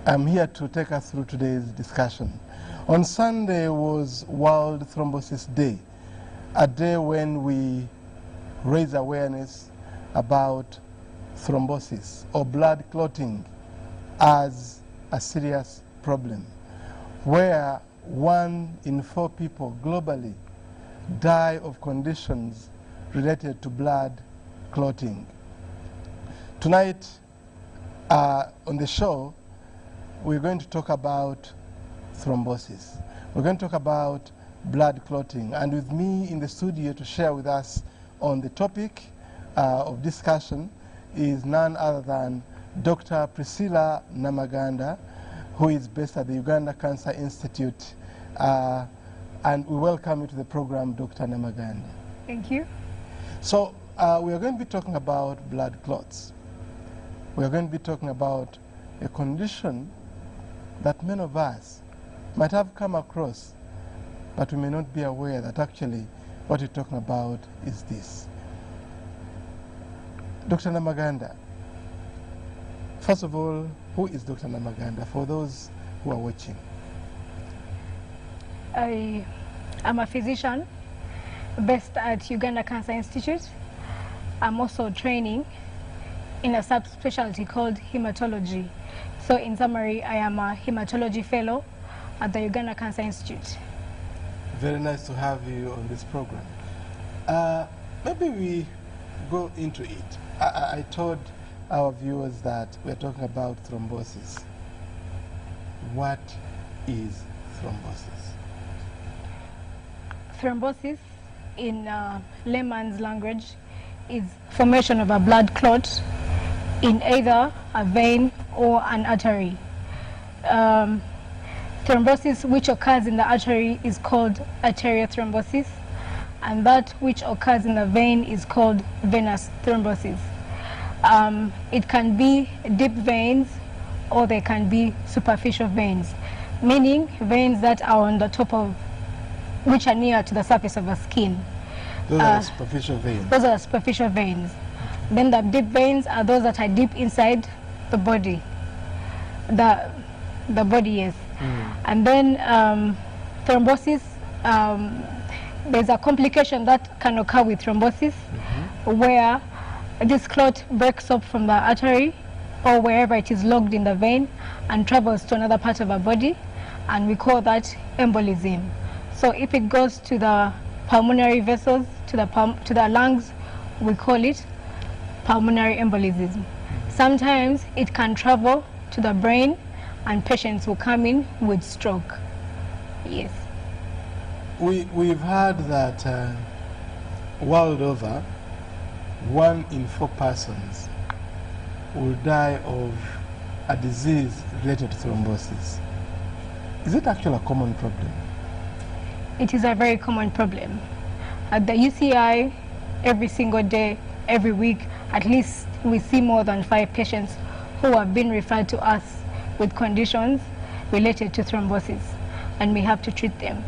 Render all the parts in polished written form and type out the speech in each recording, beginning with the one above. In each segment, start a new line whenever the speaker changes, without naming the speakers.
I'm here to take us through today's discussion. On Sunday was World Thrombosis Day, a day when we raise awareness about thrombosis or blood clotting as a serious problem, where 1 in 4 people globally die of conditions related to blood clotting. Tonight on the show, we're going to talk about thrombosis. We're going to talk about blood clotting, and with me in the studio to share with us on the topic of discussion is none other than Dr. Priscilla Namaganda, who is based at the Uganda Cancer Institute. And we welcome you to the program, Dr. Namaganda.
Thank you.
So we are going to be talking about blood clots. We are going to be talking about a condition that many of us might have come across, but we may not be aware that actually what we're talking about is this. Dr. Namaganda, first of all, who is Dr. Namaganda for those who are watching?
I am a physician based at Uganda Cancer Institute. I'm also training in a subspecialty called hematology. So in summary, I am a hematology fellow at the Uganda Cancer Institute.
Very nice to have you on this program. Maybe we go into it. I told our viewers that we're talking about thrombosis. What is thrombosis?
Thrombosis, in layman's language, is formation of a blood clot in either a vein or an artery. Thrombosis which occurs in the artery is called arterial thrombosis, and that which occurs in the vein is called venous thrombosis. It can be deep veins or they can be superficial veins, meaning veins that are on the top of, which are near to the surface of the skin.
Those are superficial veins.
Those are superficial veins. Then the deep veins are those that are deep inside the body. The body, yes. And then thrombosis, there's a complication that can occur with thrombosis where this clot breaks up from the artery or wherever it is logged in the vein and travels to another part of our body, and we call that embolism. So if it goes to the pulmonary vessels, to the lungs, we call it pulmonary embolism. Sometimes it can travel to the brain and patients will come in with stroke. Yes.
We've heard that world over, 1 in 4 persons will die of a disease related to thrombosis. Is it actually a common problem?
It is a very common problem. At the UCI, every single day, every week, at least we see more than 5 patients who have been referred to us with conditions related to thrombosis, and we have to treat them.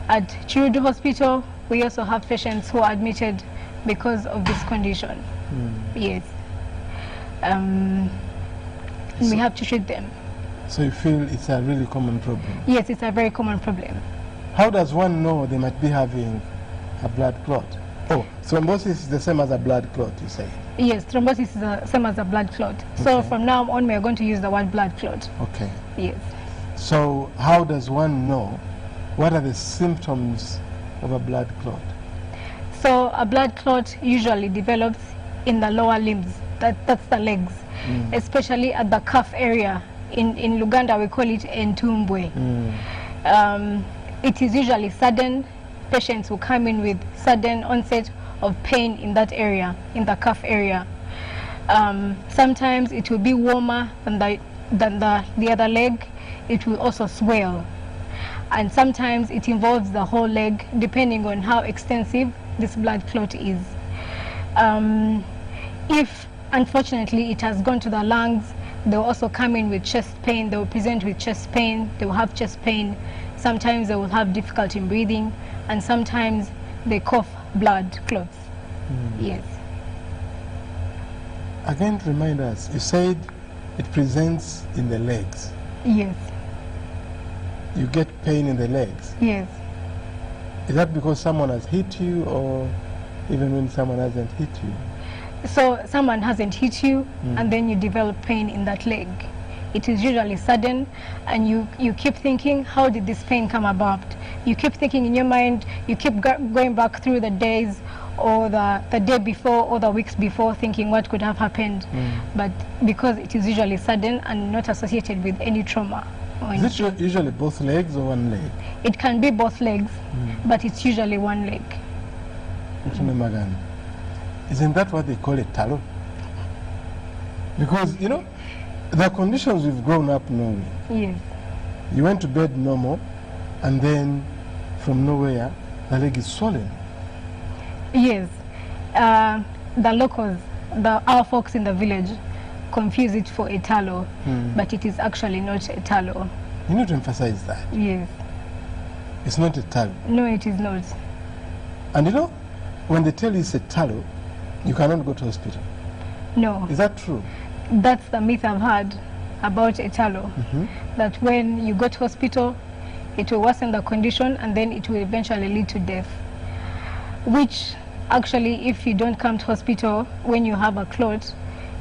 At Chirudu Hospital, we also have patients who are admitted because of this condition. Yes. We have to treat them.
So you feel it's a really common problem?
Yes, it's a very common problem.
How does one know they might be having a blood clot? Oh, thrombosis is the same as a blood clot, you say?
Yes, thrombosis is the same as a blood clot. Okay. So from now on, we are going to use the word blood clot.
Okay.
Yes.
So how does one know? What are the symptoms of a blood clot?
So a blood clot usually develops in the lower limbs, that's the legs, especially at the cuff area. In Luganda, we call it entumbwe. It is usually sudden. Patients will come in with sudden onset of pain in that area, in the cuff area. Sometimes it will be warmer than the other leg. It will also swell. And sometimes it involves the whole leg, depending on how extensive this blood clot is. If, unfortunately, it has gone to the lungs, they'll also come in with chest pain. They will present with chest pain. They will have chest pain. Sometimes they will have difficulty in breathing, and sometimes they cough blood clots. Yes.
Again, remind us, you said it presents in the legs.
Yes.
You get pain in the legs.
Yes.
Is that because someone has hit you, or even when someone hasn't hit you?
So someone hasn't hit you, and then you develop pain in that leg. It is usually sudden, and you keep thinking, how did this pain come about? You keep thinking in your mind, you keep going back through the days or the day before or the weeks before, thinking what could have happened. But because it is usually sudden and not associated with any trauma.
Is it usually both legs or one leg?
It can be both legs, but it's usually one leg.
Magan, isn't that what they call a talo? Because, you know, the conditions we've grown up knowing.
Yes.
You went to bed normal, and then from nowhere, the leg is swollen.
Yes. The locals, our folks in the village, confuse it for a talo, but it is actually not a talo.
You need to emphasize that.
Yes.
It's not a talo.
No, it is not.
And you know, when they tell you it's a talo, you cannot go to hospital.
No.
Is that true?
That's the myth I've heard about a talo. That when you go to hospital, it will worsen the condition and then it will eventually lead to death. Which actually, if you don't come to hospital when you have a clot,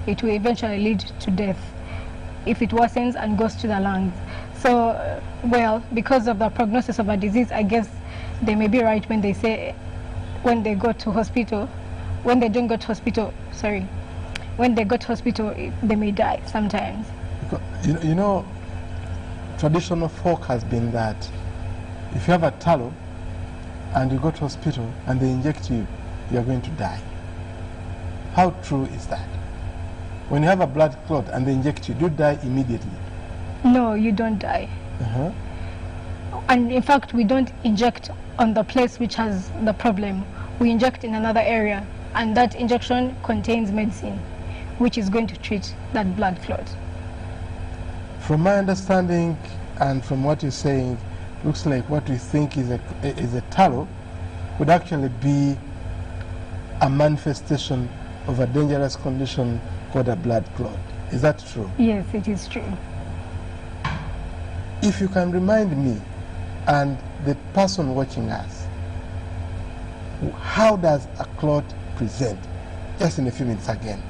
it will eventually lead to death if it worsens and goes to the lungs. So, well, because of the prognosis of a disease, I guess they may be right when they say when they go to hospital, when they don't go to hospital, sorry, when they go to hospital, they may die sometimes.
You know, traditional folk has been that if you have a talo and you go to hospital and they inject you, you're going to die. How true is that? When you have a blood clot and they inject you, do you die immediately?
No, you don't die. And in fact, we don't inject on the place which has the problem. We inject in another area, and that injection contains medicine, which is going to treat that blood clot.
From my understanding and from what you're saying, looks like what we think is a talo would actually be a manifestation of a dangerous condition called a blood clot. Is that true?
Yes, it is true.
If you can remind me and the person watching us, how does a clot present? Just in a few minutes again.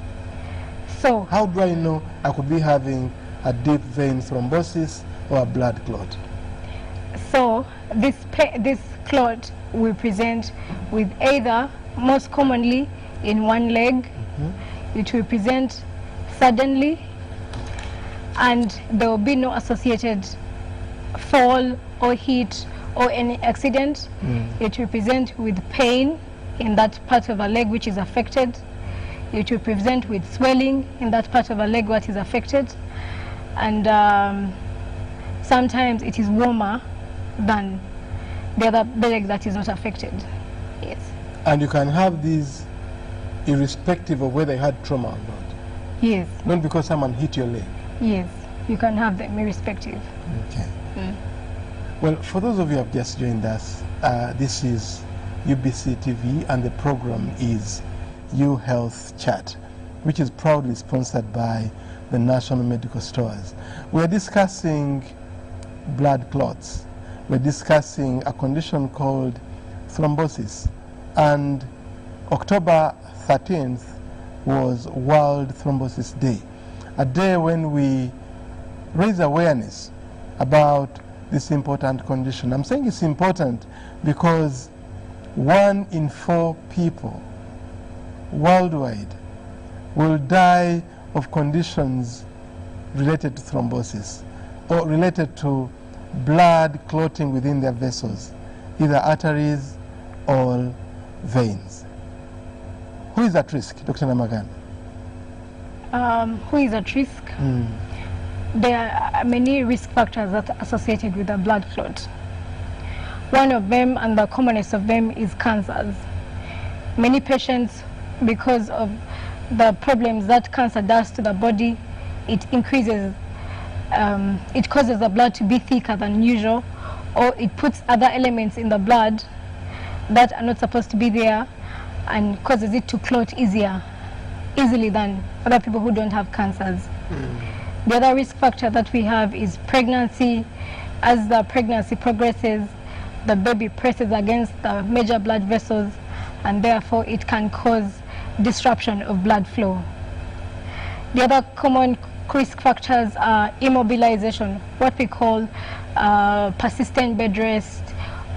So,
how do I know I could be having a deep vein thrombosis or a blood clot?
So this clot will present with either, most commonly in one leg, it will present suddenly, and there will be no associated fall or heat or any accident. It will present with pain in that part of a leg which is affected. It will present with swelling in that part of a leg what is affected, and sometimes it is warmer than the other leg that is not affected. Yes.
And you can have these irrespective of whether you had trauma or not?
Yes.
Not because someone hit your leg?
Yes, you can have them irrespective.
Okay. Well, for those of you who have just joined us, this is UBC TV and the program is U Health Chat, which is proudly sponsored by the National Medical Stores. We're discussing blood clots. We're discussing a condition called thrombosis. And October 13th was World Thrombosis Day, a day when we raise awareness about this important condition. I'm saying it's important because 1 in 4 people worldwide will die of conditions related to thrombosis or related to blood clotting within their vessels, either arteries or veins. Who is at risk, Dr. Namagan?
Who is at risk? There are many risk factors that are associated with a blood clot. One of them, and the commonest of them, is cancers. Many patients, because of the problems that cancer does to the body, it increases, it causes the blood to be thicker than usual, or it puts other elements in the blood that are not supposed to be there and causes it to clot easily than other people who don't have cancers. The other risk factor that we have is pregnancy. As the pregnancy progresses, the baby presses against the major blood vessels, and therefore it can cause disruption of blood flow. The other common risk factors are immobilization, what we call persistent bed rest,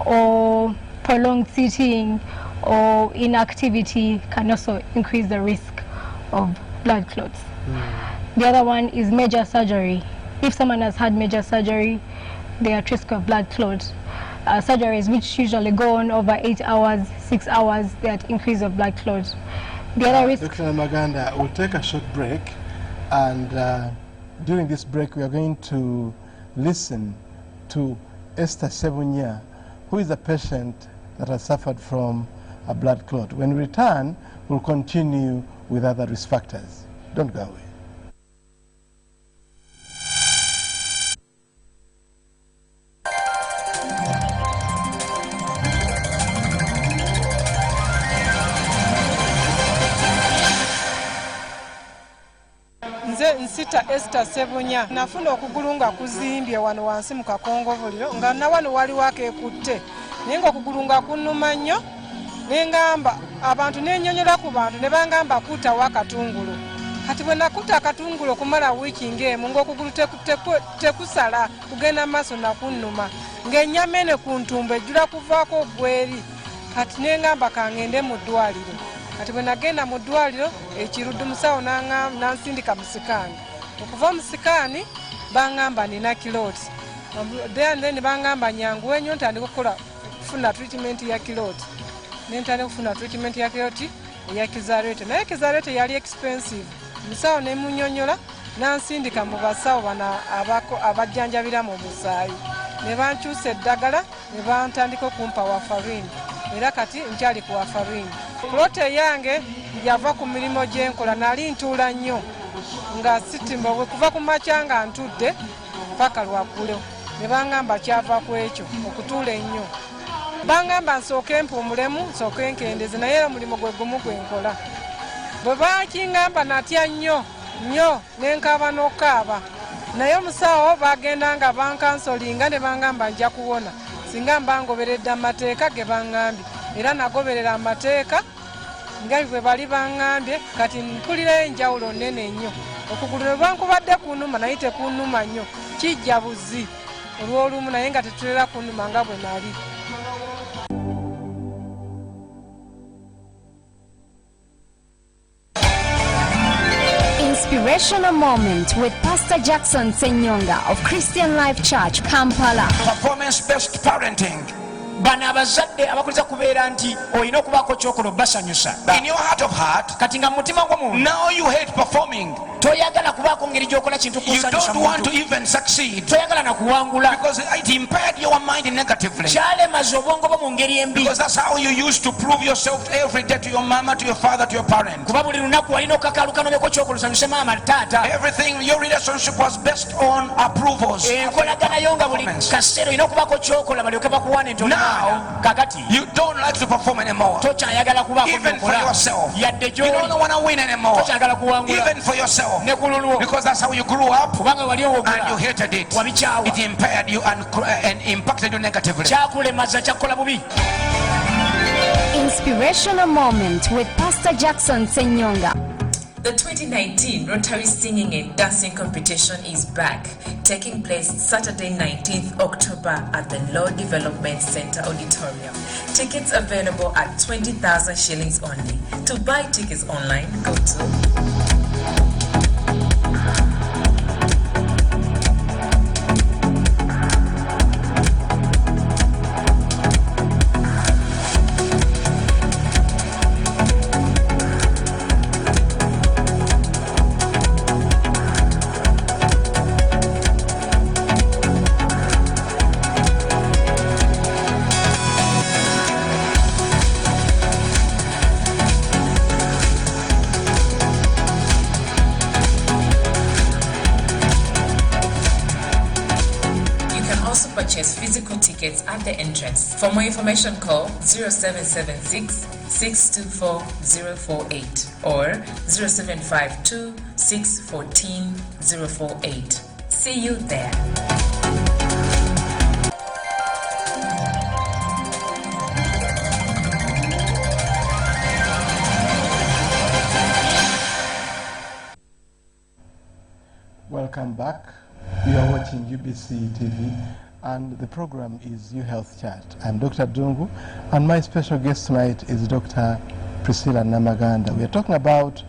or prolonged sitting, or inactivity can also increase the risk of blood clots. The other one is major surgery. If someone has had major surgery, they are at risk of blood clots. Surgeries which usually go on over 8 hours, 6 hours, they are at increase of blood clots. The other risk...
Dr. Maganda, we'll take a short break, and during this break we are going to listen to Esther Sebunya, who is a patient that has suffered from a blood clot. When we return, we'll continue with other risk factors. Don't go away.
Nsita Esther Sebunya nafuna okugulu nga kuzimbye wano wansi mu kakongovuliro nga na wano waliwo akekutte naye nga okugulu nga kunnuma nnyo ne ngamba abantu n'ennyonnyola ku bantu ne bangamba kuutawo akatungulu. Kati bwe nakuta akatungulu okumala wiiki ng'emu ng'okugulu tekusala kugenda maaso nakunnuma ng'ennyama ene ku ntumbo ejjula kuvaako ogweri. Kati ne ngamba kangende mu ddwaliro. Kati bwe nagenda mu ddwaliro ekiruddu musawo nansindika mu sikaani. Okuva mu sikaani bangamba nina kilooti. Then bangamba nyanguwe nnyo ntandika kufuna treatment ya kilooti. Ne ntandika kufuna treatment ya kilooti eya kizaalete. Naye kizaalete yali expensive. Musawo ne munnyonnyola nansindika mu basawo bano abajjanjabira mu musaayi. Ne bankyusa eddagala ne bantandika okumpa warfarin. Era kati nkyali ku warfarin. Kulote yange yava ku mirimu gye nkola nali ntuula nnyo nga sitimba bwe kuva ku makya nga ntudde paka lwaggulo. Ne bangamba kyava ku ekyo okutuula ennyo. Bangamba nsooke mpuumulemu nsooke nkendeze naye omulimu gwe gumu gwe nkola. Bwe bakingamba natya nnyo ne nkaaba n'okaaba. Naye omusawo bagenda nga bankansolinga ne bangamba nja kuwona singa mba ngoberedde amateeka ge bangambye. Era nagoberera amateeka nga bwe bali bangambye. Kati mpulirayo enjawulo nnene nnyo. Okugulu ne bankubadde kunnuma naye tekunnuma nnyo. Kijja buzi olw'olumu naye nga tetulera kunnuma nga bwe nali.
Inspirational moment with Pastor Jackson Senyonga of Christian Life Church, Kampala.
Performance-based parenting. Bana abazadde abakuliza kubeera nti olina okubaako kyokolo basanyusa. In your heart of heart, kati nga mutima gw'omuntu now you hate performing. Toyagala kubaako ngeri gy'okola kintu kusanyusa muntu. You don't want to even succeed. Toyagala na kuwangula. Because it impaired your mind negatively. Kyalemaza obwongo bwo mu ngeri embi. Because that's how you used to prove yourself every day to your mama, to your father, to your parents. Kuba buli lunaku walina okakalukanobeko kyokolo sanyuse maama taata. Everything, your relationship was based on approvals. Enkolagana yo nga buli kaseera olina okubaako kyokola balyoke bakuwane nti now kakati you don't like to perform anymore. Even for yourself. You don't want to win anymore. Even for yourself. Because that's how you grew up and you hated it. It impaired you and impacted you negatively.
Inspirational moment with Pastor Jackson Senyonga.
The 2019 Rotary Singing and Dancing Competition is back, taking place Saturday 19th October at the Law Development Center Auditorium. Tickets available at 20,000 shillings only. To buy tickets online, go to purchase physical tickets at the entrance. For more information, call 0776 624-048 or 0752-614-048. See you there.
Welcome back. You are watching UBC TV and the program is U Health Chat. I'm Dr. Dungu and my special guest tonight is Dr. Priscilla Namaganda. We are talking about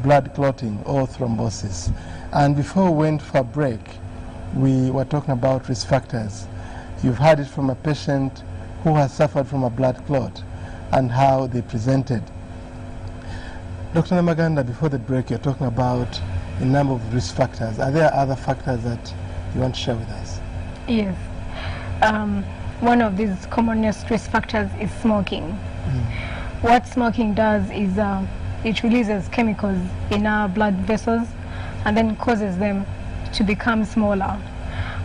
blood clotting or thrombosis. And before we went for a break, we were talking about risk factors. You've heard it from a patient who has suffered from a blood clot and how they presented. Dr. Namaganda, before the break, you're talking about a number of risk factors. Are there other factors that you want to share with us?
Yes. One of these commonest risk factors is smoking. What smoking does is it releases chemicals in our blood vessels and then causes them to become smaller.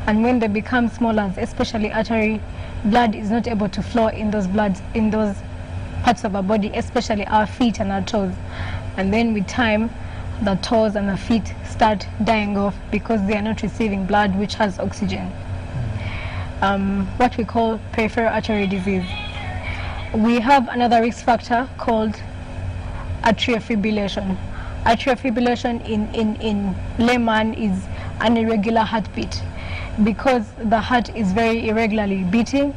And when they become smaller, especially artery, blood is not able to flow in those parts of our body, especially our feet and our toes. And then with time, the toes and the feet start dying off because they are not receiving blood which has oxygen. What we call peripheral artery disease. We have another risk factor called atrial fibrillation. Atrial fibrillation in layman is an irregular heartbeat. Because the heart is very irregularly beating,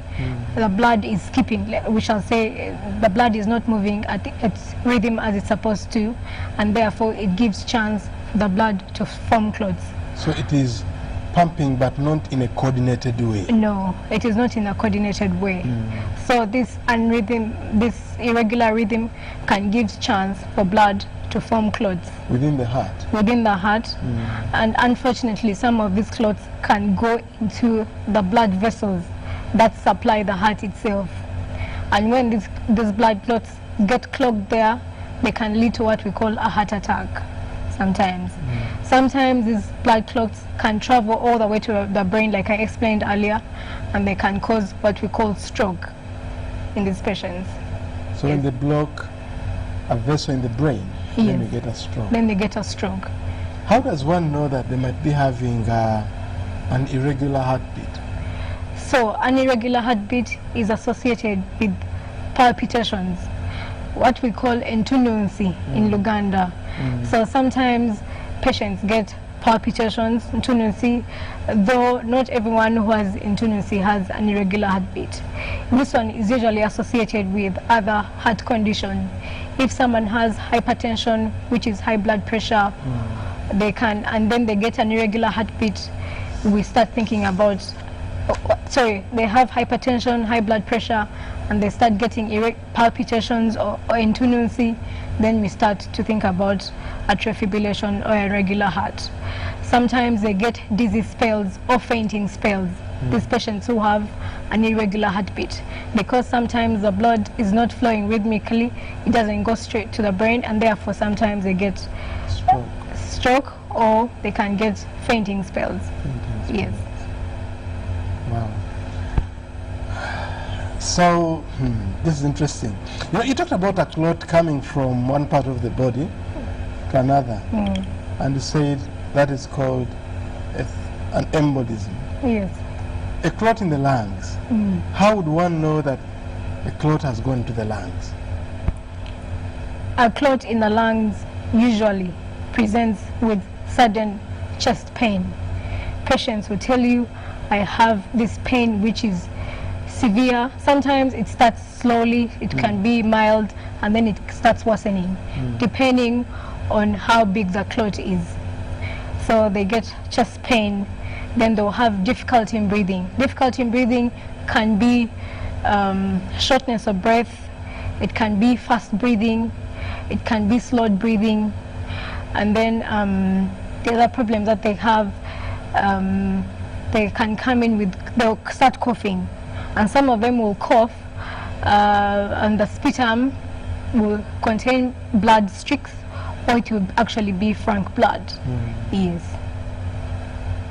the blood is skipping. We shall say the blood is not moving at its rhythm as it's supposed to, and therefore it gives chance for the blood to form clots.
So it is pumping but not in a coordinated way?
No, it is not in a coordinated way. So this irregular rhythm can give chance for blood to form clots.
Within the heart?
Within the heart. And unfortunately, some of these clots can go into the blood vessels that supply the heart itself. And when these blood clots get clogged there, they can lead to what we call a heart attack sometimes. Sometimes these blood clots can travel all the way to the brain, like I explained earlier, and they can cause what we call stroke in these patients.
So when they block a vessel in the brain, then you get a stroke.
Then they get a stroke.
How does one know that they might be having an irregular heartbeat?
So an irregular heartbeat is associated with palpitations, what we call intunnuncy in Luganda. So sometimes patients get palpitations, intunnuncy, though not everyone who has intunnuncy has an irregular heartbeat. This one is usually associated with other heart conditions. If someone has hypertension, which is high blood pressure, they can, and then they get an irregular heartbeat, we start thinking about, they have hypertension, high blood pressure, and they start getting palpitations or intunnuncy, then we start to think about atrial fibrillation or irregular heart. Sometimes they get dizzy spells or fainting spells, these patients who have an irregular heartbeat, because sometimes the blood is not flowing rhythmically, it doesn't go straight to the brain, and therefore sometimes they get stroke or they can get fainting spells. Yes.
Wow. So, this is interesting. You talked about a clot coming from one part of the body to another, and you said that is called an embolism.
Yes.
A clot in the lungs, how would one know that a clot has gone to the lungs?
A clot in the lungs usually presents with sudden chest pain. Patients will tell you, I have this pain which is severe. Sometimes it starts slowly, it can be mild, and then it starts worsening, depending on how big the clot is. So they get chest pain, then they'll have difficulty in breathing. Difficulty in breathing can be shortness of breath, it can be fast breathing, it can be slowed breathing, and then the other problems that they have, they can come in with, they'll start coughing, and some of them will cough and the sputum will contain blood streaks, or it will actually be frank blood. Yes.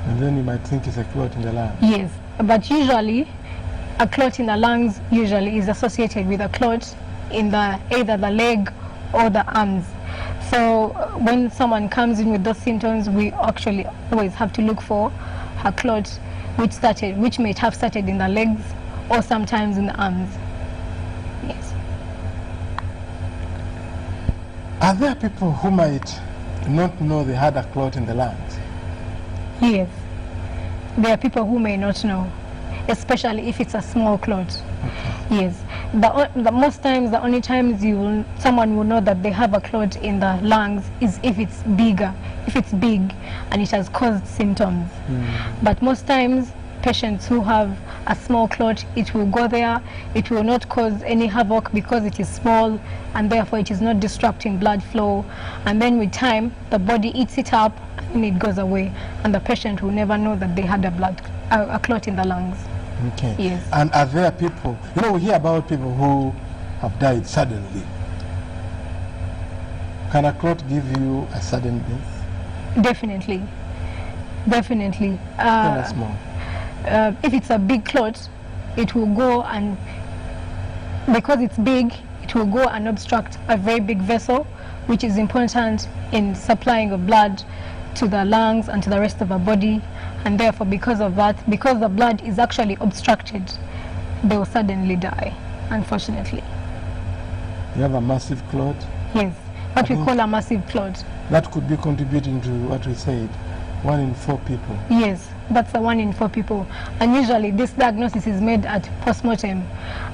And then you might think it's a clot in the lung.
Yes, but usually a clot in the lungs usually is associated with a clot in either the leg or the arms. So when someone comes in with those symptoms, we actually always have to look for a clot which may have started in the legs or sometimes in the arms. Yes.
Are there people who might not know they had a clot in the lungs?
Yes. There are people who may not know, especially if it's a small clot. Okay. Yes. The most times, the only times someone will know that they have a clot in the lungs is if it's bigger, if it's big and it has caused symptoms. But most times, patients who have a small clot, it will go there, it will not cause any havoc because it is small and therefore it is not disrupting blood flow, and then with time the body eats it up and it goes away and the patient will never know that they had a clot in the lungs.
Okay.
Yes.
And are there people, we hear about people who have died suddenly. Can a clot give you a sudden death?
Definitely. Definitely.
Tell us more.
If it's a big clot, it will go and, because it's big, it will go and obstruct a very big vessel, which is important in supplying of blood to the lungs and to the rest of the body. And therefore, because of that, because the blood is actually obstructed, they will suddenly die, unfortunately.
You have a massive clot?
Yes, what we call a massive clot.
That could be contributing to what we said, 1 in 4 people.
Yes, that's the 1 in 4 people. And usually this diagnosis is made at postmortem.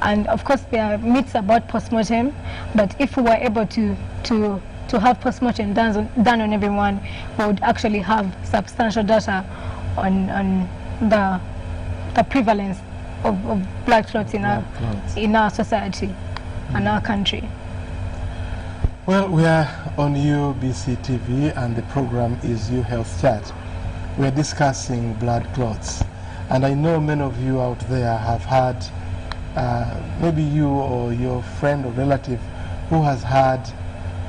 And of course there are myths about postmortem, but if we were able to have postmortem done on everyone, we would actually have substantial data on the prevalence of blood clots in our society and our country.
Well, we are on UBC TV and the program is U Health Chat. We are discussing blood clots, and I know many of you out there have had, maybe you or your friend or relative who has had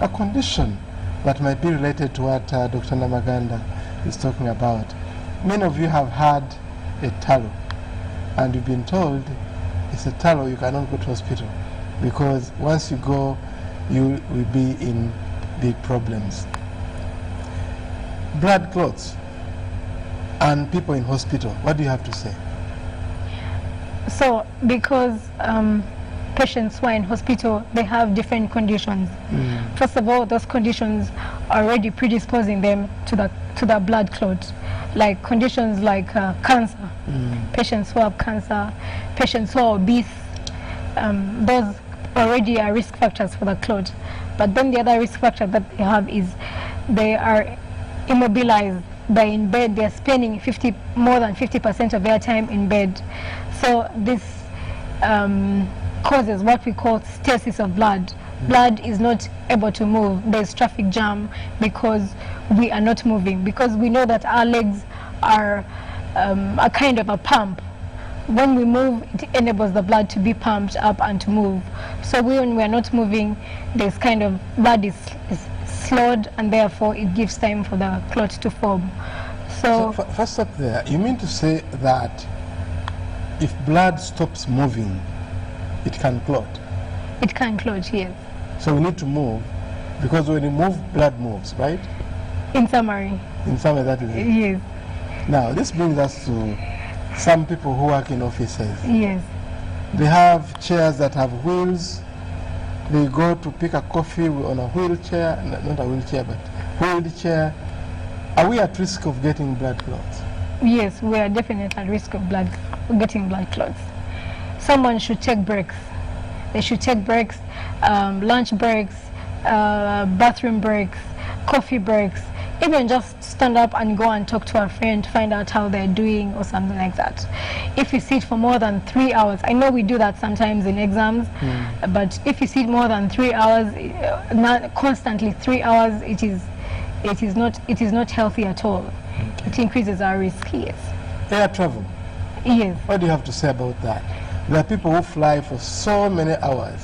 a condition that might be related to what Dr. Namaganda is talking about. Many of you have had a talo, and you've been told it's a talo, you cannot go to hospital because once you go, you will be in big problems. Blood clots and people in hospital, what do you have to say?
So because patients who are in hospital, they have different conditions. First of all, those conditions are already predisposing them to the blood clot, like conditions like cancer, patients who have cancer, patients who are obese, those already are risk factors for the clot. But then the other risk factor that they have is they are immobilized, they're in bed, they're spending more than 50% of their time in bed. So this causes what we call stasis of blood. Blood is not able to move. There's traffic jam because we are not moving, because we know that our legs are a kind of a pump. When we move, it enables the blood to be pumped up and to move. So when we are not moving, this kind of blood is slowed, and therefore it gives time for the clot to form. So
first up there, you mean to say that if blood stops moving, it can clot?
It can clot, yes.
So we need to move, because when you move, blood moves, right?
In summary.
In summary, that is it.
Yes.
Now, this brings us to some people who work in offices.
Yes.
They have chairs that have wheels. They go to pick a coffee on a wheelchair, not a wheelchair, but wheelchair. Are we at risk of getting blood clots?
Yes, we are definitely at risk of getting blood clots. Someone should take breaks. They should take breaks, lunch breaks, bathroom breaks, coffee breaks, even just stand up and go and talk to a friend, find out how they're doing or something like that. If you sit for more than 3 hours, I know we do that sometimes in exams, but if you sit more than 3 hours, constantly 3 hours, it is not healthy at all. Okay. It increases our risk, yes.
Air travel.
Yes.
What do you have to say about that? There are people who fly for so many hours.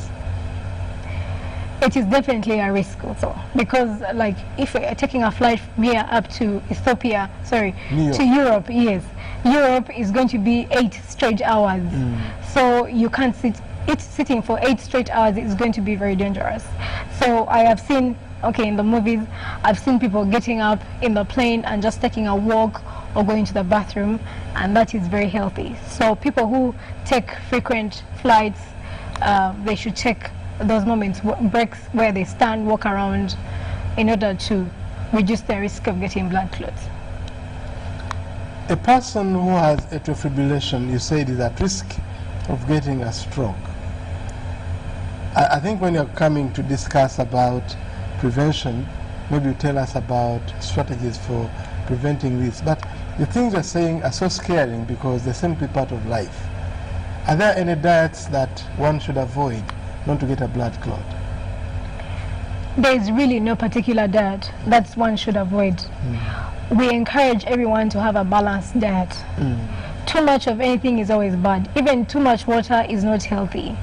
It is definitely a risk also, because like if we're taking a flight from here up to Ethiopia, to Europe, yes, Europe is going to be 8 straight hours. So you can't sit it sitting for 8 straight hours is going to be very dangerous. So I have seen, okay, in the movies, I've seen people getting up in the plane and just taking a walk or going to the bathroom, and that is very healthy. So people who take frequent flights, they should check those moments, breaks where they stand, walk around, in order to reduce the risk of getting blood clots.
A person who has atrial fibrillation, you said, is at risk of getting a stroke. I think when you're coming to discuss about prevention, maybe you tell us about strategies for preventing this. But the things you're saying are so scaring because they're simply part of life. Are there any diets that one should avoid not to get a blood clot?
There is really no particular diet that one should avoid. We encourage everyone to have a balanced diet. Too much of anything is always bad. Even too much water is not healthy.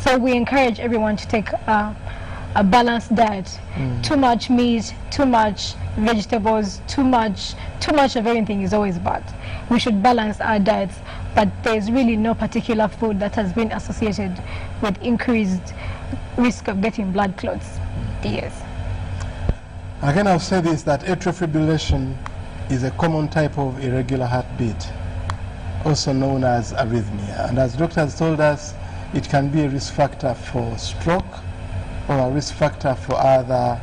So we encourage everyone to take a balanced diet. Too much meat, too much vegetables, too much of everything is always bad. We should balance our diets, but there's really no particular food that has been associated with increased risk of getting blood clots. Yes.
Again, I'll say this, that atrial fibrillation is a common type of irregular heartbeat, also known as arrhythmia. And as doctors told us, it can be a risk factor for stroke or a risk factor for other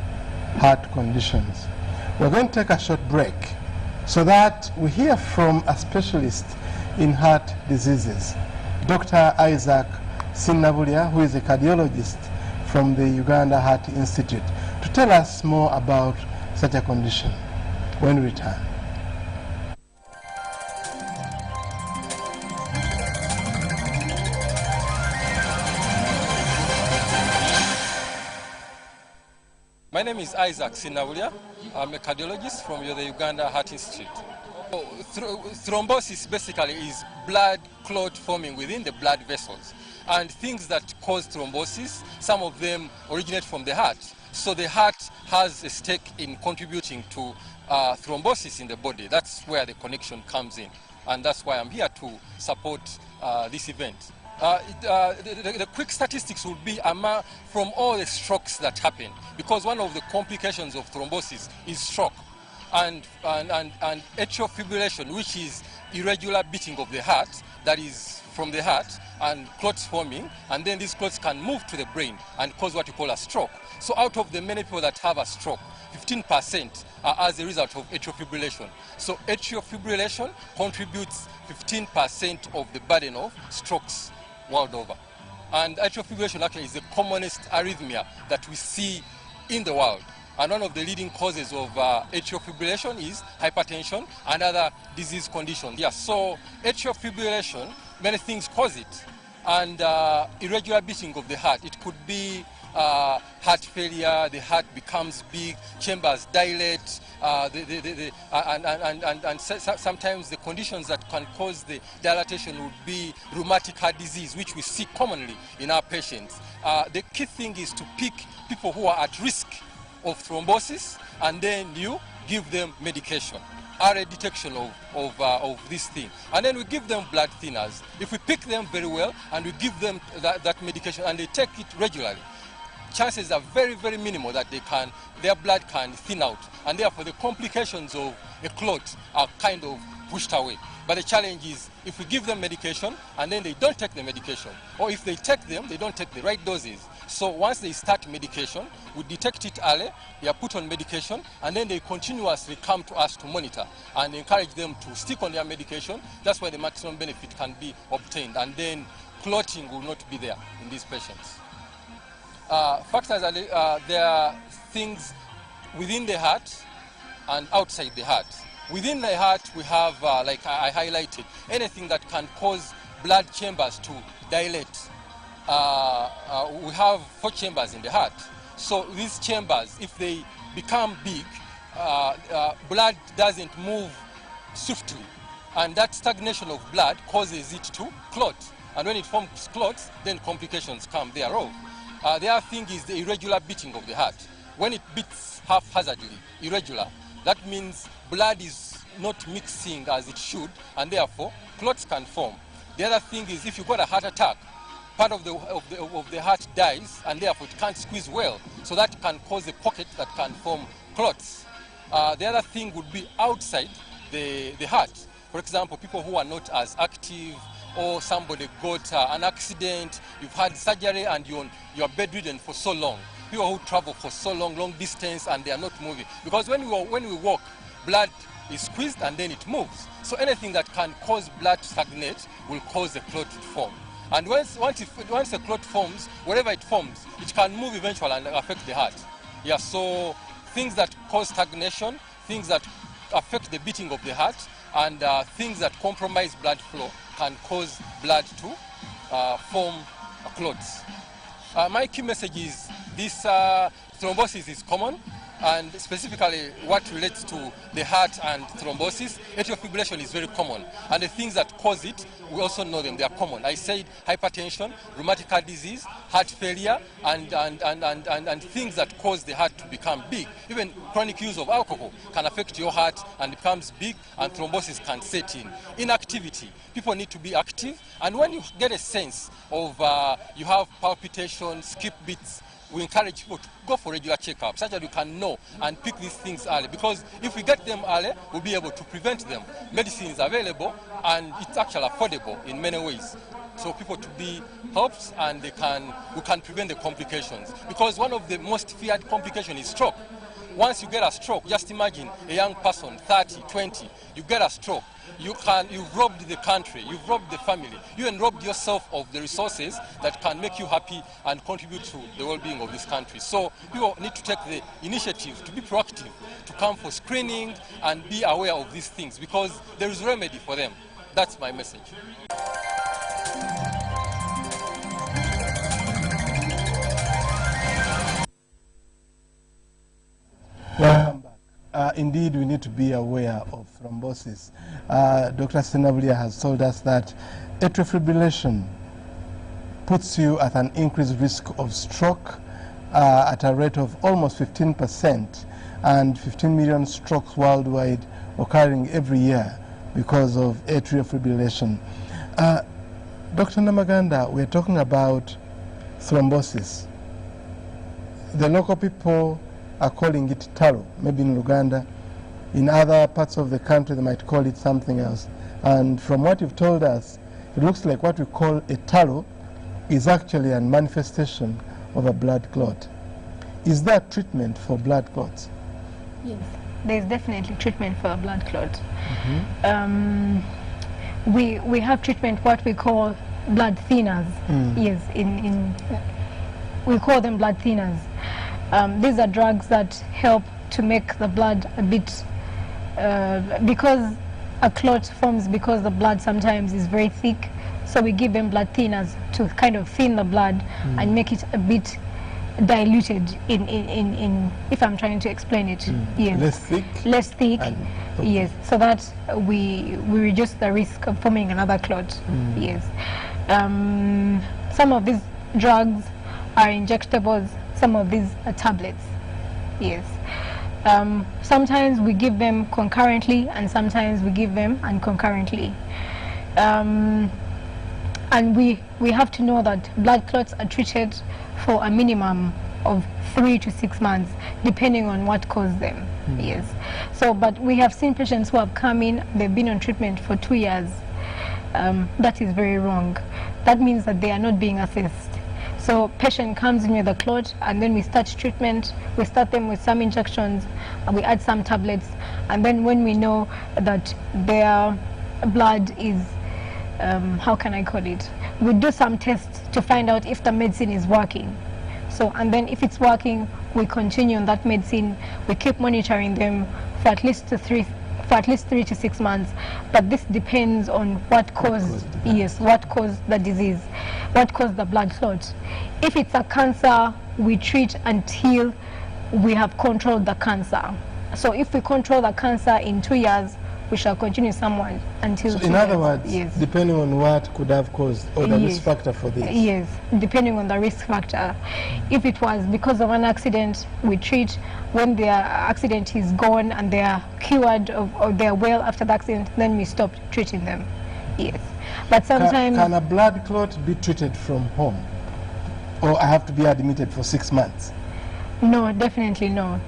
heart conditions. We're going to take a short break so that we hear from a specialist in heart diseases, Dr. Isaac Sinnabulia, who is a cardiologist from the Uganda Heart Institute, to tell us more about such a condition when we return.
My name is Isaac Sinnabulia. I'm a cardiologist from the Uganda Heart Institute. Thrombosis basically is blood clot forming within the blood vessels. And things that cause thrombosis, some of them originate from the heart. So the heart has a stake in contributing to thrombosis in the body. That's where the connection comes in. And that's why I'm here to support this event. The quick statistics would be from all the strokes that happen, because one of the complications of thrombosis is stroke and atrial fibrillation, which is irregular beating of the heart, that is from the heart, and clots forming, and then these clots can move to the brain and cause what you call a stroke. So out of the many people that have a stroke, 15% are as a result of atrial fibrillation. So atrial fibrillation contributes 15% of the burden of strokes world over. And atrial fibrillation actually is the commonest arrhythmia that we see in the world. And one of the leading causes of atrial fibrillation is hypertension and other disease conditions. Yeah, so atrial fibrillation, many things cause it. And irregular beating of the heart. It could be heart failure, the heart becomes big, chambers dilate, and sometimes the conditions that can cause the dilatation would be rheumatic heart disease, which we see commonly in our patients. The key thing is to pick people who are at risk of thrombosis, and then you give them medication, early detection of this thing. And then we give them blood thinners. If we pick them very well and we give them that medication and they take it regularly, chances are very, very minimal that their blood can thin out, and therefore the complications of a clot are kind of pushed away. But the challenge is if we give them medication and then they don't take the medication, or if they take them, they don't take the right doses. So once they start medication, we detect it early, they are put on medication, and then they continuously come to us to monitor and encourage them to stick on their medication. That's why the maximum benefit can be obtained, and then clotting will not be there in these patients. Factors are there are things within the heart and outside the heart. Within the heart, we have, like I highlighted, anything that can cause blood chambers to dilate. We have 4 chambers in the heart. So these chambers, if they become big, blood doesn't move swiftly. And that stagnation of blood causes it to clot. And when it forms clots, then complications come thereof. The other thing is the irregular beating of the heart. When it beats haphazardly, irregular, that means blood is not mixing as it should, and therefore clots can form. The other thing is if you've got a heart attack, part of the heart dies, and therefore it can't squeeze well. So that can cause a pocket that can form clots. The other thing would be outside the heart. For example, people who are not as active, or somebody got an accident, you've had surgery and you're bedridden for so long. People who travel for so long distance, and they are not moving. Because when we walk, blood is squeezed and then it moves. So anything that can cause blood to stagnate will cause a clot to form. And once a clot forms, wherever it forms, it can move eventually and affect the heart. Yeah, so things that cause stagnation, things that affect the beating of the heart, and things that compromise blood flow can cause blood to form clots. My key message is this thrombosis is common, and specifically what relates to the heart and thrombosis, atrial fibrillation is very common. And the things that cause it, we also know them, they are common. I said hypertension, rheumatic heart disease, heart failure, and things that cause the heart to become big. Even chronic use of alcohol can affect your heart and it becomes big, and thrombosis can set in. Inactivity, people need to be active, and when you get a sense of you have palpitations, skip beats, we encourage people to go for regular checkups such that we can know and pick these things early, because if we get them early, we'll be able to prevent them. Medicine is available and it's actually affordable in many ways. So people to be helped, and we can prevent the complications, because one of the most feared complications is stroke. Once you get a stroke, just imagine a young person, 30, 20, you get a stroke. You've robbed the country, you've robbed the family, you even robbed yourself of the resources that can make you happy and contribute to the well-being of this country. So people need to take the initiative to be proactive, to come for screening and be aware of these things, because there is a remedy for them. That's my message.
Welcome back. Indeed, we need to be aware of thrombosis. Dr. Senablia has told us that atrial fibrillation puts you at an increased risk of stroke at a rate of almost 15%, and 15 million strokes worldwide occurring every year because of atrial fibrillation. Dr. Namaganda, we're talking about thrombosis. The local people are calling it taro, maybe in Uganda. In other parts of the country, they might call it something else. And from what you've told us, it looks like what we call a taro is actually a manifestation of a blood clot. Is there treatment for blood clots?
Yes, there's definitely treatment for a blood clot. We have treatment, what we call blood thinners. Yes, we call them blood thinners. These are drugs that help to make the blood a bit, because a clot forms because the blood sometimes is very thick, so we give them blood thinners to kind of thin the blood and make it a bit diluted in if I'm trying to explain it. Yes. Less thick. Okay. Yes, so that we reduce the risk of forming another clot. Yes. Some of these drugs are injectables, some of these are tablets. Yes. Sometimes we give them concurrently, and sometimes we give them unconcurrently. And we have to know that blood clots are treated for a minimum of 3 to 6 months, depending on what caused them. Yes. So, but we have seen patients who have come in, they've been on treatment for 2 years. That is very wrong. That means that they are not being assessed. So patient comes in with a clot, and then we start treatment. We start them with some injections, and we add some tablets, and then when we know that their blood is, how can I call it? We do some tests to find out if the medicine is working. So, and then if it's working, we continue on that medicine. We keep monitoring them for at least 3 to 6 months, but this depends on what caused the disease, what caused the blood clot. If it's a cancer, we treat until we have controlled the cancer. So if we control the cancer in 2 years, we shall continue someone until 2 years.
In other words, depending on what could have caused, or the risk factor for this.
Yes, depending on the risk factor. If it was because of an accident, we treat when their accident is gone and they are cured or they are well after the accident, then we stop treating them. Yes. But sometimes
Can a blood clot be treated from home? Or I have to be admitted for 6 months?
no, definitely no.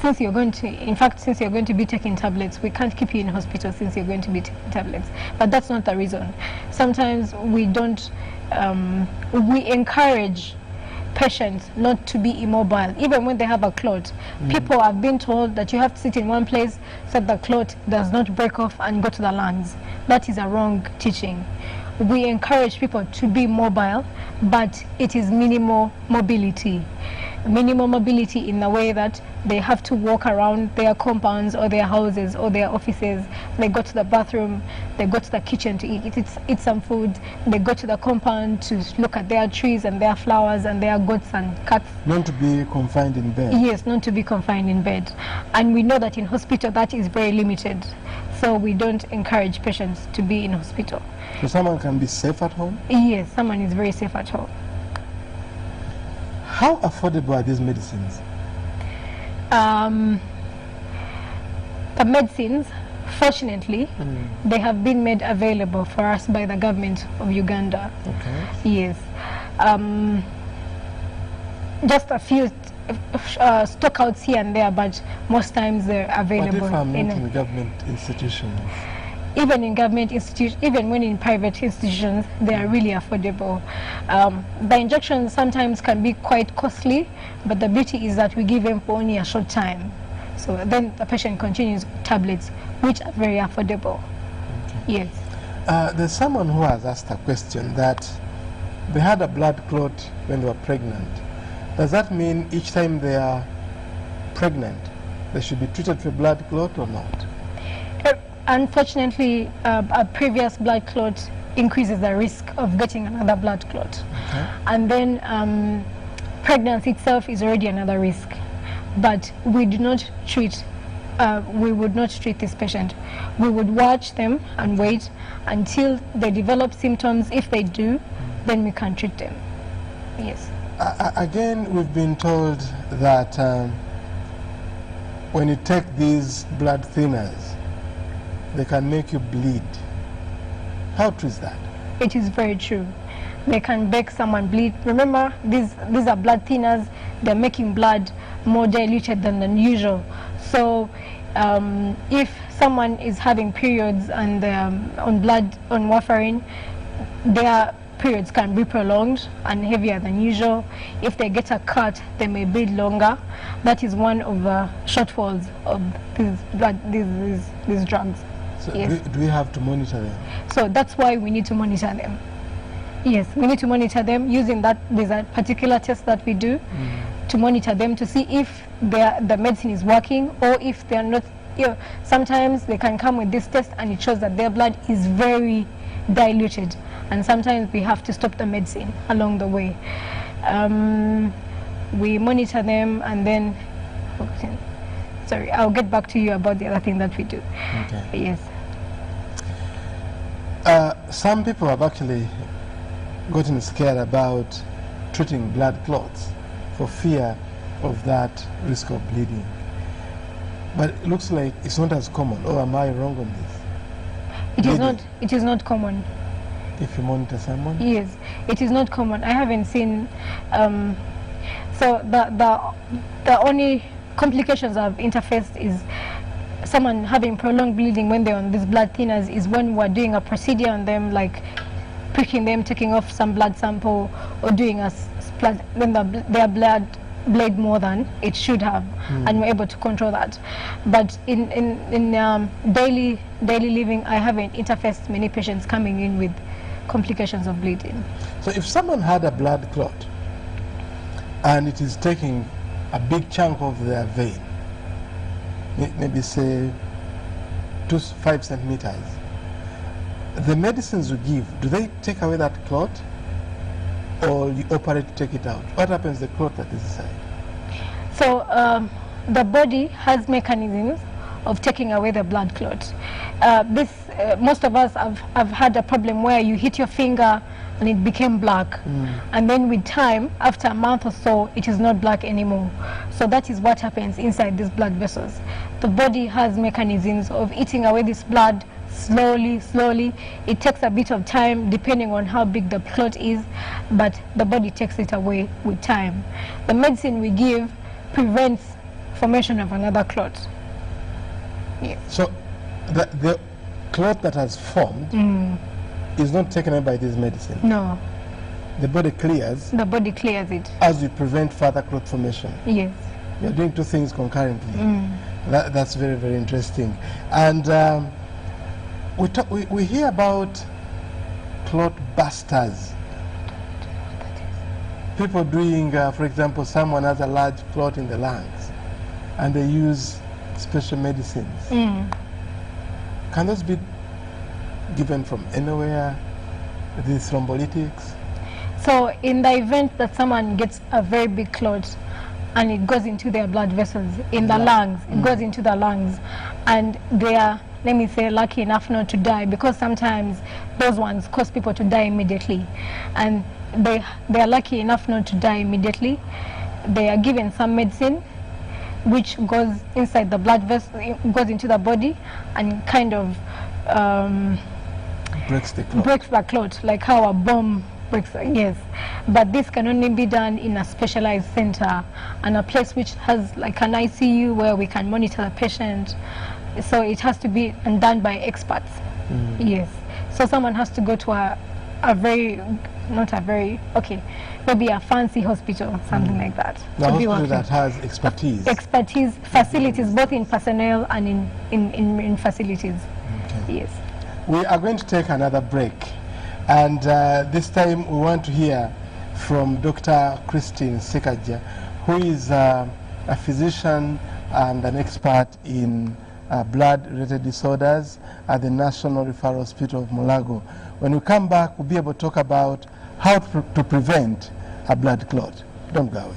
Since you're going to, in fact, since you're going to be taking tablets, we can't keep you in hospital since you're going to be taking tablets. But that's not the reason. Sometimes we don't, we encourage patients not to be immobile, even when they have a clot. People have been told that you have to sit in one place so that the clot does not break off and go to the lungs. That is a wrong teaching. We encourage people to be mobile, but it is minimal mobility. Minimal mobility in the way that they have to walk around their compounds or their houses or their offices. They go to the bathroom, they go to the kitchen to eat some food, they go to the compound to look at their trees and their flowers and their goats and cats.
Not to be confined in bed?
Yes, not to be confined in bed. And we know that in hospital that is very limited. So we don't encourage patients to be in hospital.
So someone can be safe at home?
Yes, someone is very safe at home.
How affordable are these medicines?
The medicines, fortunately, they have been made available for us by the government of Uganda.
Okay.
Yes. Just a few stockouts here and there, but most times they're available.
What if I'm not in government institutions?
Even in government institutions, even when in private institutions, they are really affordable. The injections sometimes can be quite costly, but the beauty is that we give them for only a short time. So then the patient continues with tablets, which are very affordable. Okay. Yes.
There's someone who has asked a question that they had a blood clot when they were pregnant. Does that mean each time they are pregnant, they should be treated for blood clot or not?
Unfortunately, a previous blood clot increases the risk of getting another blood clot. Okay. And then pregnancy itself is already another risk. But we do not treat, we would not treat this patient. We would watch them and wait until they develop symptoms. If they do, then we can treat them. Yes.
Again, we've been told that when you take these blood thinners, they can make you bleed. How true is that?
It is very true. They can make someone bleed. Remember, these are blood thinners. They're making blood more diluted than usual. So if someone is having periods and on warfarin, their periods can be prolonged and heavier than usual. If they get a cut, they may bleed longer. That is one of the shortfalls of these drugs.
So
yes.
do we have to monitor them? So
that's why we need to monitor them. Yes, we need to monitor them using that. There's a particular test that we do to monitor them to see if the medicine is working or if they are not. Sometimes they can come with this test and it shows that their blood is very diluted, and sometimes we have to stop the medicine along the way. We monitor them and then. Sorry, I'll get back to you about the other thing that we do. Okay. Yes.
Some people have actually gotten scared about treating blood clots for fear of that risk of bleeding. But it looks like it's not as common, or am I wrong on this?
It is not common.
If you monitor someone?
Yes, it is not common. I haven't seen, so the only complications I've interfaced is someone having prolonged bleeding when they're on these blood thinners is when we're doing a procedure on them, like pricking them, taking off some blood sample, or doing a blood, when their blood bled more than it should have, and we're able to control that. But in daily living, I haven't interfaced many patients coming in with complications of bleeding.
So if someone had a blood clot and it is taking a big chunk of their vein, maybe say 5 centimeters, the medicines you give, do they take away that clot, or you operate to take it out? What happens to the clot that is inside?
So the body has mechanisms of taking away the blood clot. Most of us have had a problem where you hit your finger and it became black, and then with time, after a month or so, it is not black anymore. So that is what happens inside these blood vessels. The body has mechanisms of eating away this blood slowly. It takes a bit of time depending on how big the clot is, but the body takes it away with time. The medicine we give prevents formation of another clot. Yeah.
So the clot that has formed is not taken away by this medicine.
No,
The body clears
the body clears it.
as we prevent further clot formation.
Yes.
You're doing two things concurrently. That's very, very interesting. And we hear about clot busters. People doing, for example, someone has a large clot in the lungs and they use special medicines. Can those be given from anywhere, these thrombolytics?
So in the event that someone gets a very big clot and it goes into their blood vessels in the lungs, it goes into the lungs, and they are, let me say, lucky enough not to die, because sometimes those ones cause people to die immediately, and they are lucky enough not to die immediately. They are given some medicine which goes inside the blood vessel, goes into the body, and kind of
Breaks the clot.
breaks the clot, like how a bomb breaks. Yes, but this can only be done in a specialized center and a place which has like an ICU where we can monitor the patient. So it has to be done by experts. Yes, so someone has to go to a very, not a very, okay, maybe a fancy hospital, something like that.
Now,
to be
hospital
working.
that has expertise.
Expertise, facilities, both in personnel and in facilities.
Okay.
Yes.
We are going to take another break, and this time we want to hear from Dr. Christine Sekaja, who is a physician and an expert in blood-related disorders at the National Referral Hospital of Mulago. When we come back, we'll be able to talk about how to prevent a blood clot. Don't go away.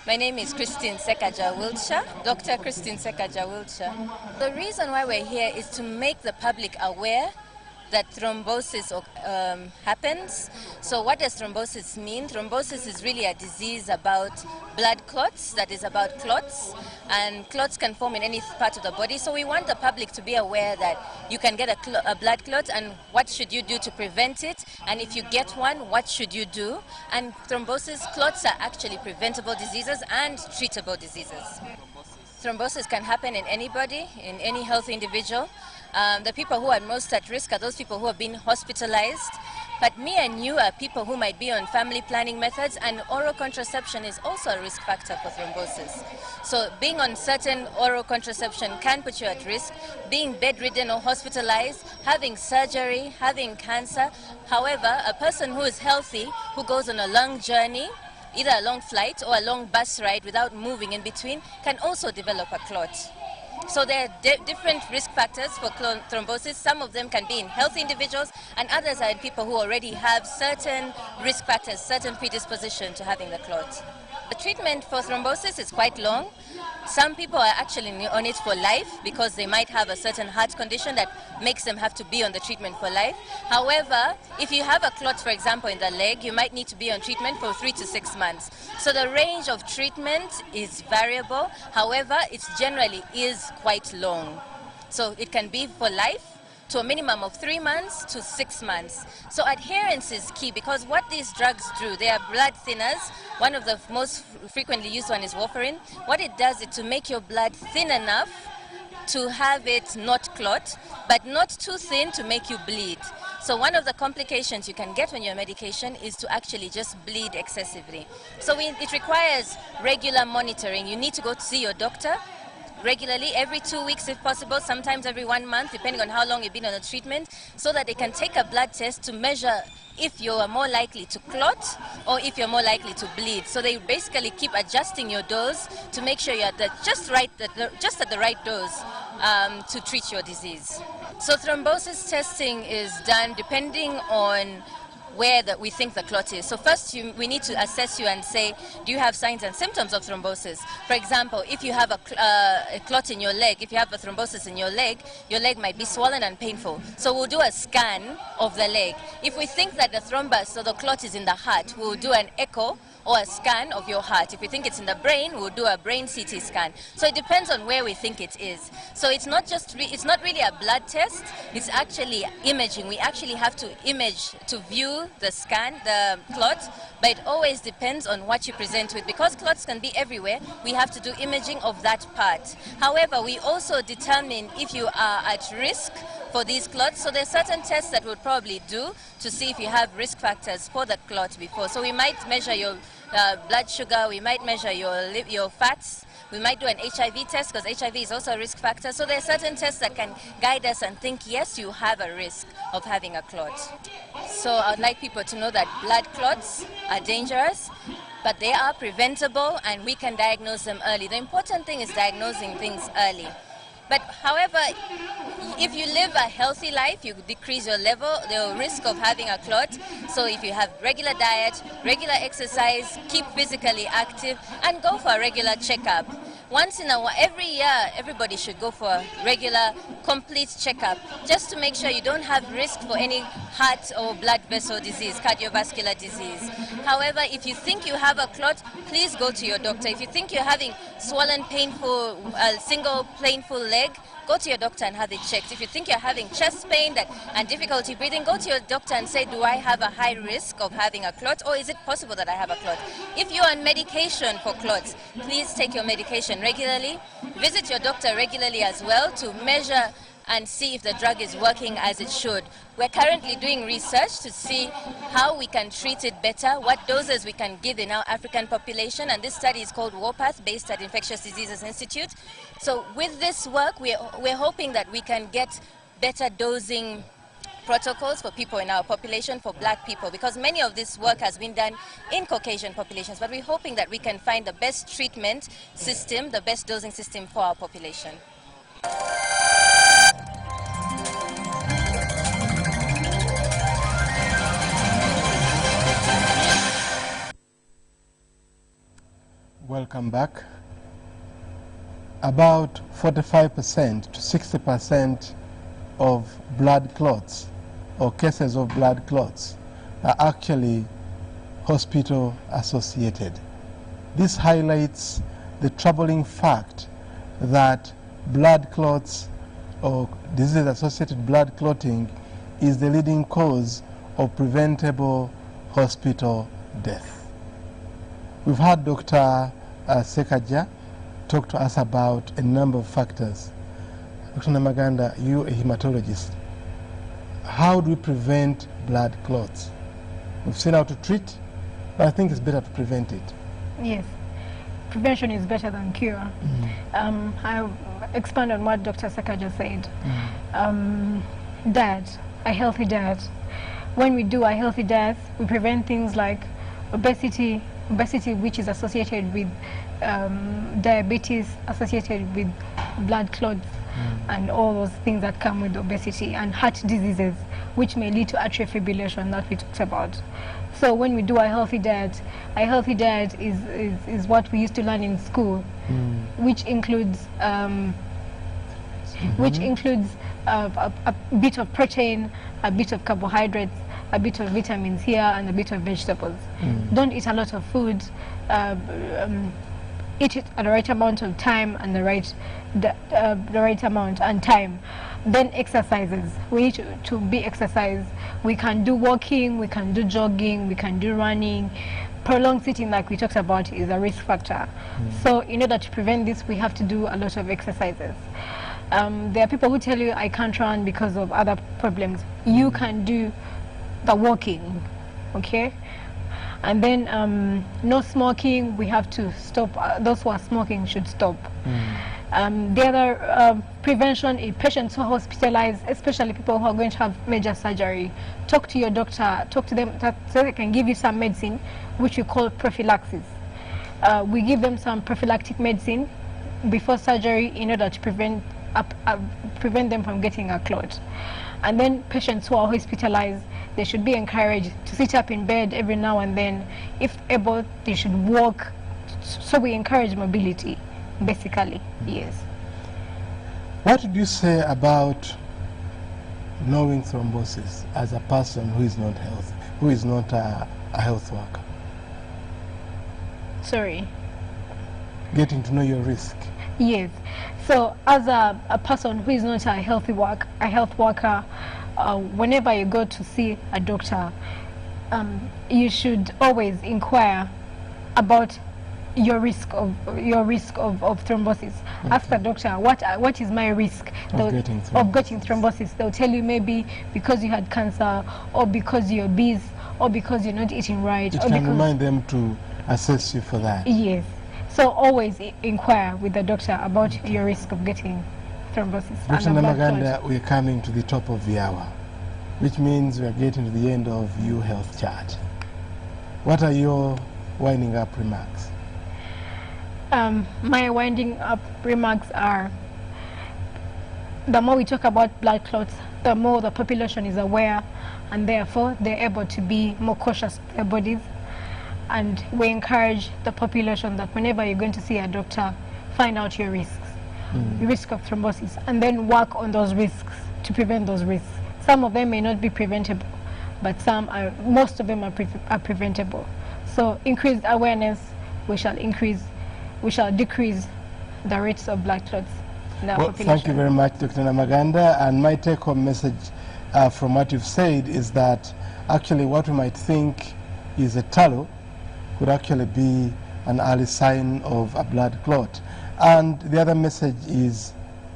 My name is Christine Sekaja Wiltshire, Dr. Christine Sekaja Wiltshire. The reason why we're here is to make the public aware that thrombosis happens. So what does thrombosis mean? Thrombosis is really a disease about blood clots, that is about clots, and clots can form in any part of the body. So we want the public to be aware that you can get a blood clot, and what should you do to prevent it, and if you get one, what should you do? And thrombosis, clots are actually preventable diseases and treatable diseases. Thrombosis can happen in anybody, in any healthy individual. The people who are most at risk are those people who have been hospitalized. But me and you are people who might be on family planning methods, and oral contraception is also a risk factor for thrombosis. So being on certain oral contraception can put you at risk. Being bedridden or hospitalized, having surgery, having cancer. However, a person who is healthy, who goes on a long journey, either a long flight or a long bus ride without moving in between, can also develop a clot. So there are different risk factors for thrombosis. Some of them can be in healthy individuals, and others are in people who already have certain risk factors, certain predisposition to having the clot. The treatment for thrombosis is quite long. Some people are actually on it for life because they might have a certain heart condition that makes them have to be on the treatment for life. However, if you have a clot, for example, in the leg, you might need to be on treatment for 3 to 6 months. So the range of treatment is variable. However, it generally is quite long. So it can be for life, to a minimum of 3 months to 6 months. So adherence is key, because what these drugs do, they are blood thinners. One of the most frequently used one is warfarin. What it does is to make your blood thin enough to have it not clot, but not too thin to make you bleed. So one of the complications you can get on your medication is to actually just bleed excessively. So it requires regular monitoring. You need to go to see your doctor regularly, every 2 weeks if possible, sometimes every 1 month, depending on how long you've been on a treatment, so that they can take a blood test to measure if you are more likely to clot or if you're more likely to bleed. So they basically keep adjusting your dose to make sure you're just at the right dose to treat your disease. So thrombosis testing is done depending on where we think the clot is. So first we need to assess you and say, do you have signs and symptoms of thrombosis? For example, if you have a clot in your leg, if you have a thrombosis in your leg might be swollen and painful. So we'll do a scan of the leg. If we think that the thrombus or the clot is in the heart, we'll do an echo or a scan of your heart. If we think it's in the brain, we'll do a brain CT scan. So it depends on where we think it is. So it's not just it's not really a blood test, it's actually imaging. We actually have to image to view the scan, the clot, but it always depends on what you present with. Because clots can be everywhere, we have to do imaging of that part. However, we also determine if you are at risk for these clots. So there's certain tests that we'll probably do to see if you have risk factors for the clot before. So we might measure your blood sugar, we might measure your fats, we might do an HIV test because HIV is also a risk factor. So there are certain tests that can guide us and think, yes, you have a risk of having a clot. So I'd like people to know that blood clots are dangerous, but they are preventable and we can diagnose them early. The important thing is diagnosing things early. But however, if you live a healthy life, you decrease the risk of having a clot. So if you have regular diet, regular exercise, keep physically active, and go for a regular checkup. Once in a while, every year, everybody should go for a regular, complete checkup, just to make sure you don't have risk for any heart or blood vessel disease, cardiovascular disease. However, if you think you have a clot, please go to your doctor. If you think you're having swollen, painful, single painful leg, go to your doctor and have it checked. If you think you're having chest pain and difficulty breathing, go to your doctor and say, do I have a high risk of having a clot, or is it possible that I have a clot? If you're on medication for clots, please take your medication regularly. Visit your doctor regularly as well to measure and see if the drug is working as it should. We're currently doing research to see how we can treat it better, what doses we can give in our African population, and this study is called WARPATH, based at Infectious Diseases Institute. So with this work, we're hoping that we can get better dosing protocols for people in our population, for black people, because many of this work has been done in Caucasian populations, but we're hoping that we can find the best treatment system, the best dosing system for our population.
Welcome back. About 45% to 60% of blood clots or cases of blood clots are actually hospital associated. This highlights the troubling fact that blood clots or disease-associated blood clotting is the leading cause of preventable hospital death. We've had Dr. Sekaja talk to us about a number of factors. Dr. Namaganda, you a hematologist. How do we prevent blood clots? We've seen how to treat, but I think it's better to prevent it.
Yes, prevention is better than cure. I'll expand on what Dr. Sekaja said. Diet, a healthy diet. When we do a healthy diet, we prevent things like obesity which is associated with diabetes, associated with blood clots, and all those things that come with obesity, and heart diseases, which may lead to atrial fibrillation that we talked about. So when we do a healthy diet is what we used to learn in school, which includes a bit of protein, a bit of carbohydrates, a bit of vitamins here, and a bit of vegetables. Don't eat a lot of food. Eat it at the right amount of time and the right amount and time. Then exercises. We need to be exercise. We can do walking, we can do jogging, we can do running. Prolonged sitting, like we talked about, is a risk factor. So in order to prevent this, we have to do a lot of exercises. There are people who tell you, I can't run because of other problems. You can do the walking, okay? And then no smoking, we have to stop. Those who are smoking should stop. The other prevention is patients who are hospitalized, especially people who are going to have major surgery. Talk to your doctor, talk to them so they can give you some medicine, which we call prophylaxis. We give them some prophylactic medicine before surgery in order to prevent them from getting a clot. And then patients who are hospitalized, they should be encouraged to sit up in bed every now and then. If able, they should walk. So we encourage mobility, basically, yes.
What would you say about knowing thrombosis as a person who is not healthy, who is not a health worker?
Sorry?
Getting to know your risk.
Yes. So as a person who is not a health worker, whenever you go to see a doctor, you should always inquire about your risk of thrombosis. Okay. Ask the doctor, what is my risk of getting thrombosis? They'll tell you maybe because you had cancer, or because you're obese, or because you're not eating right.
It can remind them to assess you for that.
Yes. So always inquire with the doctor about your risk of getting thrombosis.
Dr. Namaganda, we're coming to the top of the hour, which means we're getting to the end of your health chat. What are your winding up remarks?
My winding up remarks are, the more we talk about blood clots, the more the population is aware, and therefore they're able to be more cautious of their bodies. And we encourage the population that whenever you're going to see a doctor, find out your risks, the risk of thrombosis, and then work on those risks to prevent those risks. Some of them may not be preventable, but most of them are preventable. So increased awareness, we shall decrease the rates of blood clots in our population.
Thank you very much, Dr. Namaganda. And my take-home message from what you've said is that actually what we might think is a tallow could actually be an early sign of a blood clot. And the other message is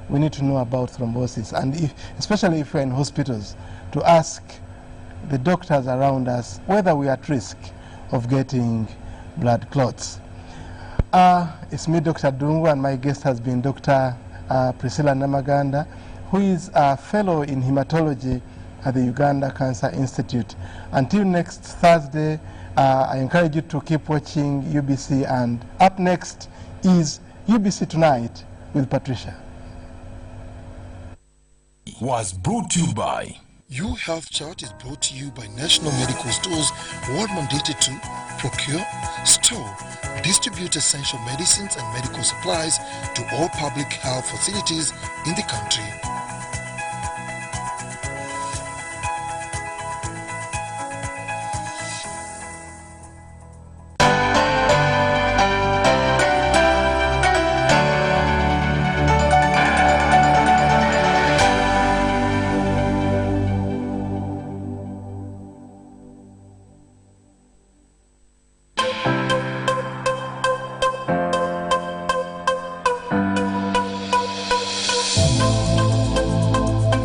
we need to know about thrombosis, and especially if we're in hospitals, to ask the doctors around us whether we are at risk of getting blood clots. It's me, Dr. Dungu, and my guest has been Dr. Priscilla Namaganda, who is a fellow in hematology at the Uganda Cancer Institute. Until next Thursday, I encourage you to keep watching UBC, and up next is UBC Tonight with Patricia.
Was brought to you by
Your Health Chart is brought to you by National Medical Stores, who are mandated to procure, store, distribute essential medicines and medical supplies to all public health facilities in the country.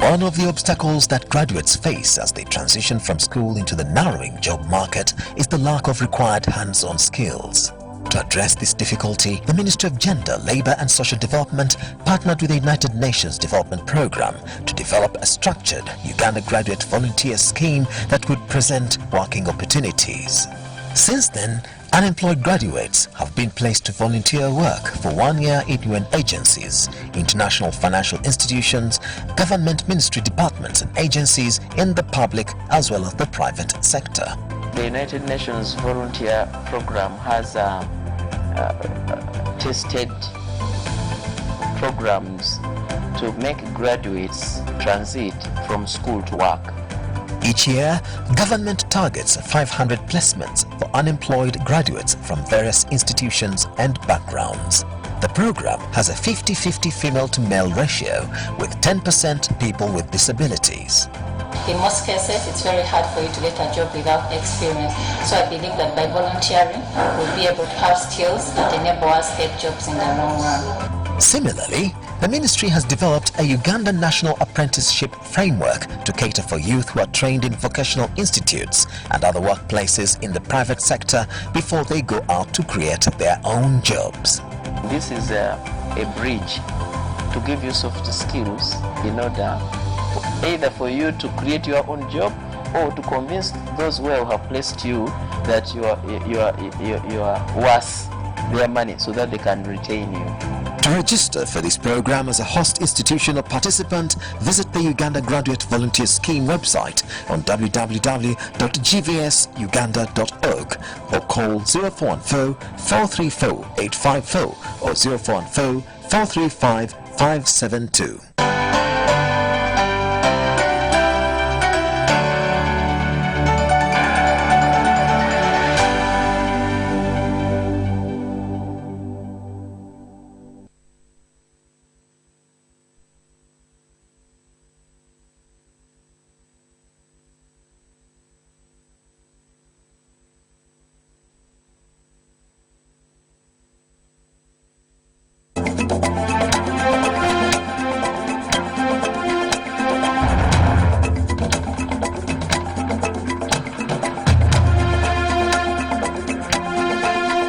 One of the obstacles that graduates face as they transition from school into the narrowing job market is the lack of required hands-on skills. To address this difficulty, the Ministry of Gender, Labour and Social Development partnered with the United Nations Development Programme to develop a structured Uganda Graduate Volunteer Scheme that would present working opportunities. Since then, unemployed graduates have been placed to volunteer work for 1 year in UN agencies, international financial institutions, government ministry departments and agencies in the public as well as the private sector.
The United Nations Volunteer Program has tested programs to make graduates transit from school to work.
Each year, government targets 500 placements for unemployed graduates from various institutions and backgrounds. The program has a 50-50 female to male ratio with 10% people with disabilities.
In most cases, it's very hard for you to get a job without experience. So I believe that by volunteering, we'll be able to have skills that enable us to get jobs in the long run.
Similarly, the ministry has developed a Uganda National Apprenticeship Framework to cater for youth who are trained in vocational institutes and other workplaces in the private sector before they go out to create their own jobs.
This is a bridge to give you soft skills in order either for you to create your own job or to convince those who have placed you that you are worth their money so that they can retain you.
To register for this program as a host institution or participant, visit the Uganda Graduate Volunteer Scheme website on www.gvsuganda.org or call 0414-434-850 or 0414-435-572.